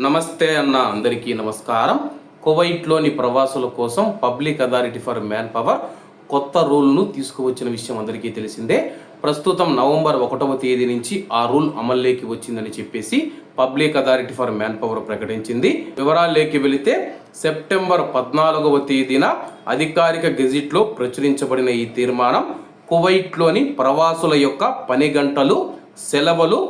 నమస్తే అన్న అందరికీ నమస్కారం. కువైట్లోని ప్రవాసుల కోసం public authority for man power కొత్త రూల్ను తీసుకువచ్చిన విషయం అందరికీ తెలిసిందే. ప్రస్తుతం నవంబర్ 1వ తేదీ నుంచి ఆ రూల్ అమల్లోకి వచ్చిందని చెప్పేసి public authority for man power ప్రకటించింది. వివరాల్లోకి వెళితే సెప్టెంబర్ 14వ తేదీన అధికారిక గెజిట్లో ప్రచురించబడిన ఈ తీర్మానం కువైట్లోని ప్రవాసుల యొక్క పని గంటలు, సెలవులు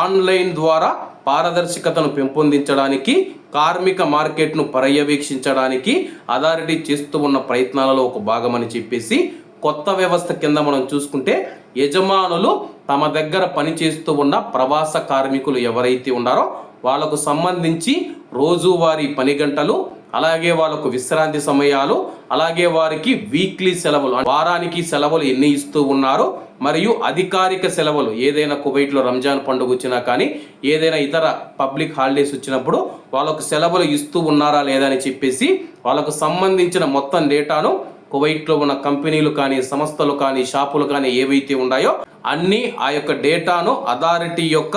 ఆన్లైన్ ద్వారా పారదర్శకతను పెంపొందించడానికి, కార్మిక మార్కెట్ను పర్యవేక్షించడానికి అథారిటీ చేస్తూ ఉన్న ప్రయత్నాలలో ఒక భాగమని చెప్పేసి కొత్త వ్యవస్థ కింద మనం చూసుకుంటే యజమానులు తమ దగ్గర పనిచేస్తూ ఉన్న ప్రవాస కార్మికులు ఎవరైతే ఉన్నారో వాళ్ళకు సంబంధించి రోజువారీ పని గంటలు, అలాగే వాళ్ళకు విశ్రాంతి సమయాలు, అలాగే వారికి వీక్లీ సెలవులు, వారానికి సెలవులు ఎన్ని ఇస్తూ ఉన్నారు, మరియు అధికారిక సెలవులు ఏదైనా కువైట్లో రంజాన్ పండుగ వచ్చినా కానీ ఏదైనా ఇతర పబ్లిక్ హాలిడేస్ వచ్చినప్పుడు వాళ్ళకు సెలవులు ఇస్తూ ఉన్నారా లేదా అని చెప్పేసి వాళ్ళకు సంబంధించిన మొత్తం డేటాను కువైట్లో ఉన్న కంపెనీలు కానీ, సంస్థలు కానీ, షాపులు కానీ ఏవైతే ఉన్నాయో అన్నీ ఆ యొక్క డేటాను అథారిటీ యొక్క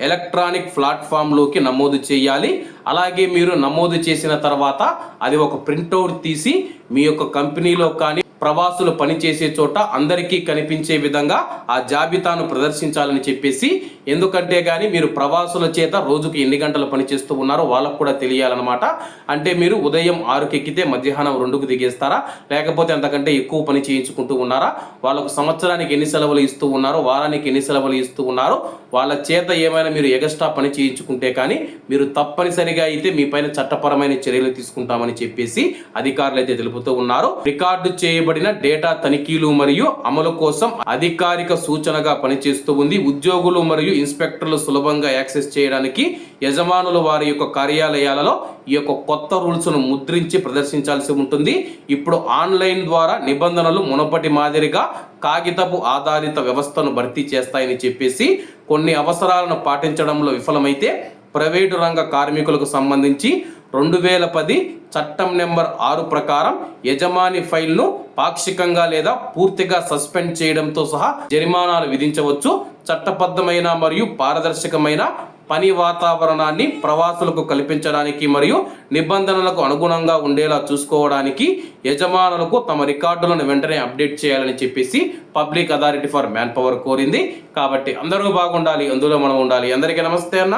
ఎలక్ట్రానిక్ ప్లాట్ఫామ్లోకి నమోదు చేయాలి. అలాగే మీరు నమోదు చేసిన తర్వాత అది ఒక ప్రింట్అవుట్ తీసి మీ యొక్క కంపెనీలో కానీ ప్రవాసులు పనిచేసే చోట అందరికీ కనిపించే విధంగా ఆ జాబితాను ప్రదర్శించాలని చెప్పేసి, ఎందుకంటే కానీ మీరు ప్రవాసుల చేత రోజుకు ఎన్ని గంటలు పనిచేస్తూ ఉన్నారో వాళ్ళకు కూడా తెలియాలన్నమాట. అంటే మీరు ఉదయం 6కి ఎక్కితే మధ్యాహ్నం 2కు దిగేస్తారా, లేకపోతే అంతకంటే ఎక్కువ పని చేయించుకుంటూ ఉన్నారా, వాళ్ళకు సంవత్సరానికి ఎన్ని సెలవులు ఇస్తూ ఉన్నారో, వారానికి ఎన్ని సెలవులు ఇస్తూ ఉన్నారో, వాళ్ళ చేత ఏమైనా మీరు ఎగస్ట్రా పని చేయించుకుంటే కానీ మీరు తప్పనిసరిగా అయితే మీ పైన చట్టపరమైన చర్యలు తీసుకుంటామని చెప్పేసి అధికారులు అయితే తెలుపుతూ ఉన్నారు. రికార్డు చేయబడిన డేటా తనిఖీలు మరియు అమలు కోసం అధికారిక సూచనగా పనిచేస్తూ ఉంది. ఉద్యోగులు మరియు ఇన్స్పెక్టర్లు సులభంగా యాక్సెస్ చేయడానికి యజమానులు వారి యొక్క కార్యాలయాలలో ఈ యొక్క కొత్త రూల్స్ను ముద్రించి ప్రదర్శించాల్సి ఉంటుంది. ఇప్పుడు ఆన్లైన్ ద్వారా నిబంధనలు మునుపటి మాదిరిగా కాగితపు ఆధారిత వ్యవస్థను భర్తీ చేస్తాయని చెప్పేసి కొన్ని అవసరాలను పాటించడంలో విఫలమైతే ప్రైవేటు రంగ కార్మికులకు సంబంధించి 2010 చట్టం నెంబర్ 6 ప్రకారం యజమాని ఫైల్ను పాక్షికంగా లేదా పూర్తిగా సస్పెండ్ చేయడంతో సహా జరిమానాలు విధించవచ్చు. చట్టబద్ధమైన మరియు పారదర్శకమైన పని వాతావరణాన్ని ప్రవాసులకు కల్పించడానికి మరియు నిబంధనలకు అనుగుణంగా ఉండేలా చూసుకోవడానికి యజమానులకు తమ రికార్డులను వెంటనే అప్డేట్ చేయాలని చెప్పేసి public authority for man power కోరింది. కాబట్టి అందరూ బాగుండాలి, అందులో మనం ఉండాలి. అందరికీ నమస్తే అన్న,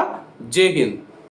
జై హింద్.